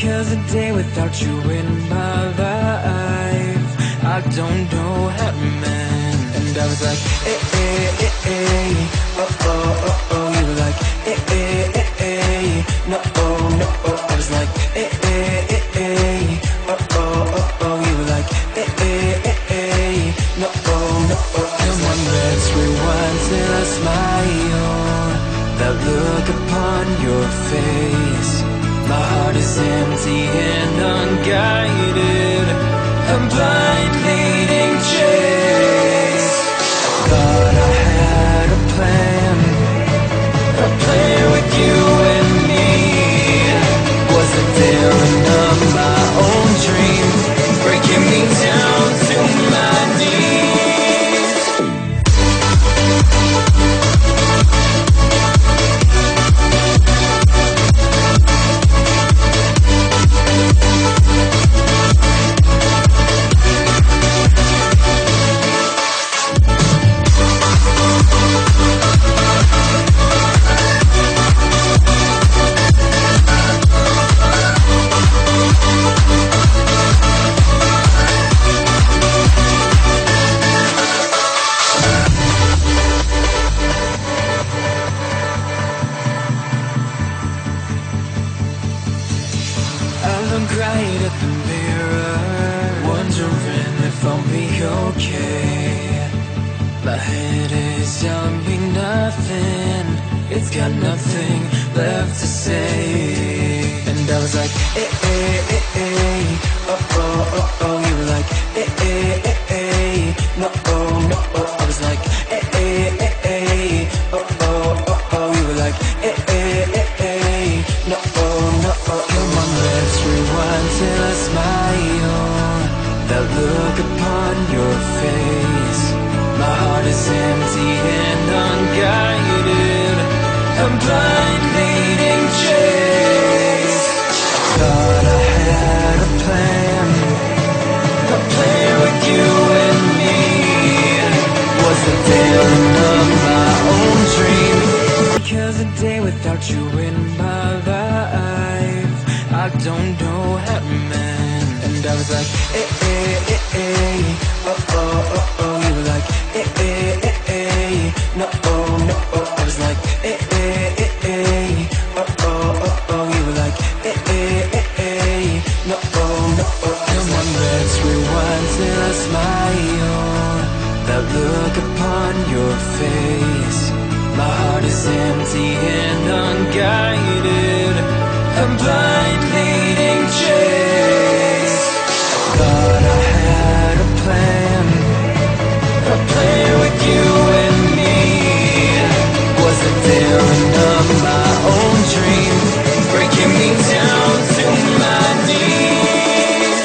Because a day without you in my life, I don't know how to mend. And I was like, eh, eh, eh, eh, oh, oh, oh, oh. You were like, eh, eh, eh, eh, no, oh, no, oh. I was like, eh, eh, eh, eh, oh, oh, oh, oh. You were like, eh, eh, eh, eh, no, oh, no, oh. Come on, let's rewind till I smile. That look upon your face. My heart is empty and unguided. I'm blind leading chase. I thought I had a plan, a plan with you and me. Was it daring of my own dream, breaking me down to my knees? Right at the mirror, wondering if I'll be okay. My head is telling me nothing, it's got nothing left to say. And I was like, eh, eh, eh, eh, oh, oh, oh, oh. You were like, eh, eh, eh, eh, no, oh, no, oh. I was like, eh, eh, eh, eh, oh, oh, oh, oh. You were like, eh, eh, eh, eh, no, oh, no, oh. Come on, let's rewind till I smile. That look upon your face. My heart is empty and unguided. I'm blind leading chase. Thought I had a plan with you and me. Was the daring of my own dream. Because a day without you in my life, I don't know how to mend. And I was like, eh, eh, eh, eh, oh, oh, oh, oh. You were like, eh, eh, eh, eh, no, oh, no, oh. I was like, eh, eh, eh, eh, oh, oh, oh, oh. You were like, eh, eh, eh, eh, no, oh, no, oh. Come on, let's rewind till I smile. That look upon your face. My heart is empty and unguided. I'm blind leading chase. Thought I had a plan with you and me. Was it daring of my own dream, breaking me down to my knees?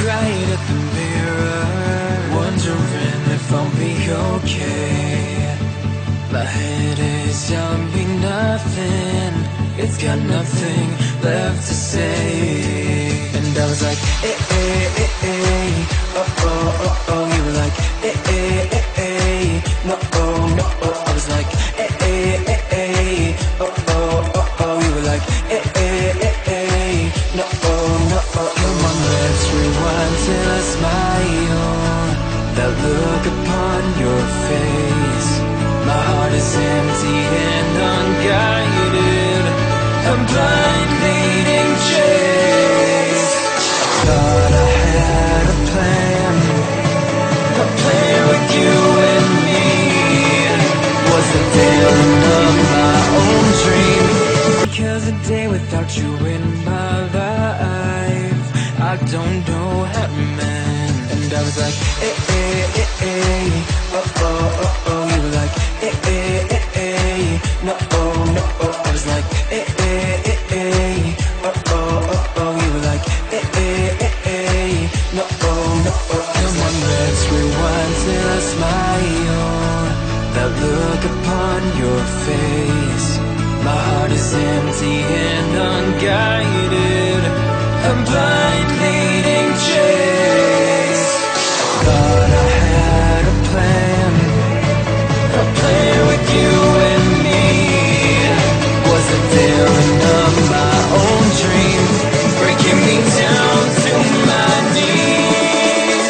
Right at the mirror, wondering if I'll be okay. My head is telling me nothing, it's got nothing left to say. And I was like, eh, eh, eh, eh, oh, oh, oh, oh. You were like, eh, eh, eh, eh, no, oh, no, oh. I was like, eh, eh, eh, eh, oh, oh, oh, oh. You were like, eh, eh, eh, eh, no, oh, no, oh. Come on, let's rewind till I smile. That look upon your face. My heart is empty and unguided. I'm blind leading chase. Thought I had a plan with you and me. Was the daring of my own dream. Because a day without you in my life, I don't know how to mend. And I was like, eh, eh, eh, eh, oh, oh, oh, oh. You were like, eh, eh, eh, eh. No, oh, no, oh. I was like, eh, eh, eh, eh. Oh, oh, oh, oh. You were like, eh, eh, eh, eh. No, oh, no, oh. Come on, let's rewind till I smile. That look upon your face. My heart is empty and unguided. A blind leading chase. Thought I had a plan with you and me. Was a villain of my own dream, breaking me down to my knees.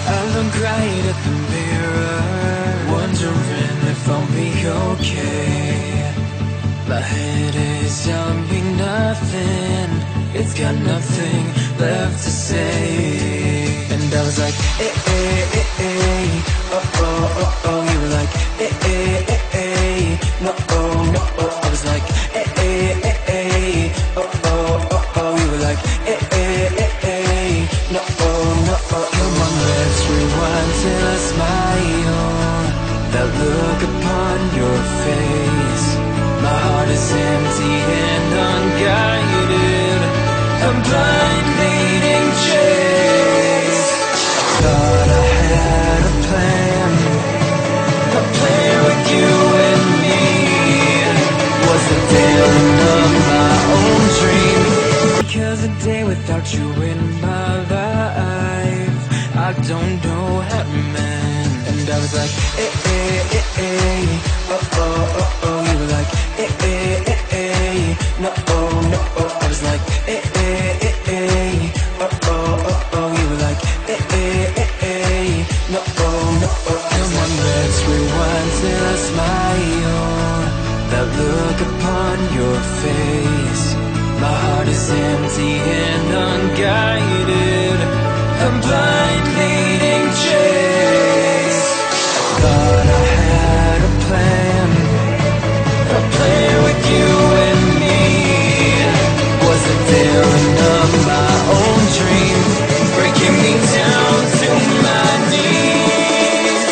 I look right at the mirror, wondering if I'll be okay. My head is telling me nothing, it's got nothing left to say. And I was like, eh, eh, eh, eh. Oh, oh, oh, oh. You were like, eh, eh, eh, eh. No, oh, no, oh. I was like, eh, eh, eh, eh. Oh, oh, oh, oh. You were like, eh, eh, eh, eh. No, oh, no, oh. Come on, let's rewind till I smile. That look upon your face. My heart is empty and unguided. A blind leading chase. Thought I had a plan with you and me. Was a villain of my own dream. Because a day without you in my life, I don't know how to mend. And I was like, eh, eh, eh, eh. Oh, oh, oh, oh. You were like, eh, eh, eh, eh. No, oh, no, oh. I was like, eh, eh, eh, eh. Oh, oh, oh, oh. You were like, eh, eh, eh, eh. No, oh, no, oh. Come on, let's rewind till I smile. That look upon your face. My heart is empty and unguided. A blind leading chase. Thought I had a plan with you and me. Was a villain of my own dream, breaking me down to my knees.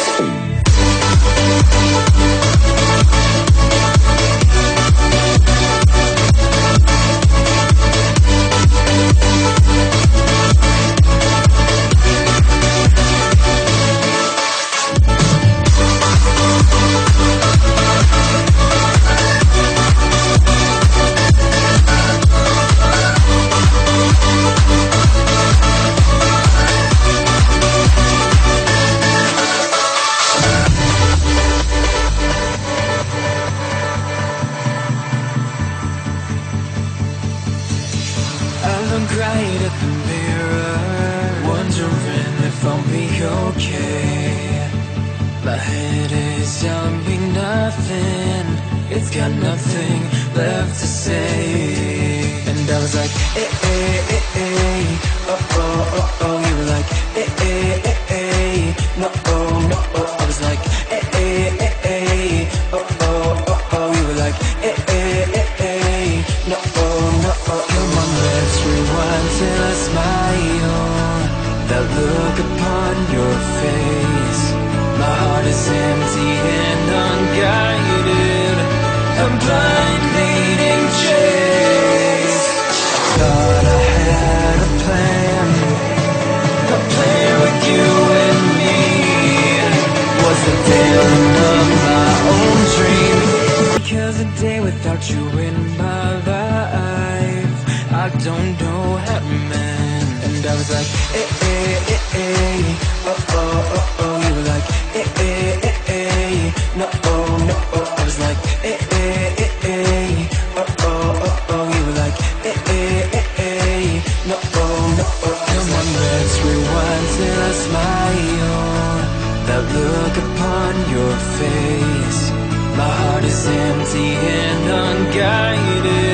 Right at the mirror, wondering if I'll be okay. My head is telling me nothing, it's got nothing left to say. And I was like, eh, eh, eh, eh. Oh, oh, oh, oh. You were like, eh, eh, eh, eh. No, oh, no, oh. I was like, eh, eh, eh, eh. Oh, oh, oh, oh. You were like, eh, eh, eh, eh. No, oh, no, oh. Come on, let's rewind till I smile. That look upon your face. My heart is empty and unguided. A blind leading chase. Thought I had a plan with you and me. Was a villain of my own dream. Because a day without you in my life, I don't know how to mend. And I was like, eh, eh, eh, eh. Oh, oh, oh, oh. You were like, eh, eh, eh, eh. No, oh, no, oh. I was like, eh, eh, eh, eh. Oh, oh, oh, oh. You were like, eh, smile, that look upon your face. My heart is empty and unguided.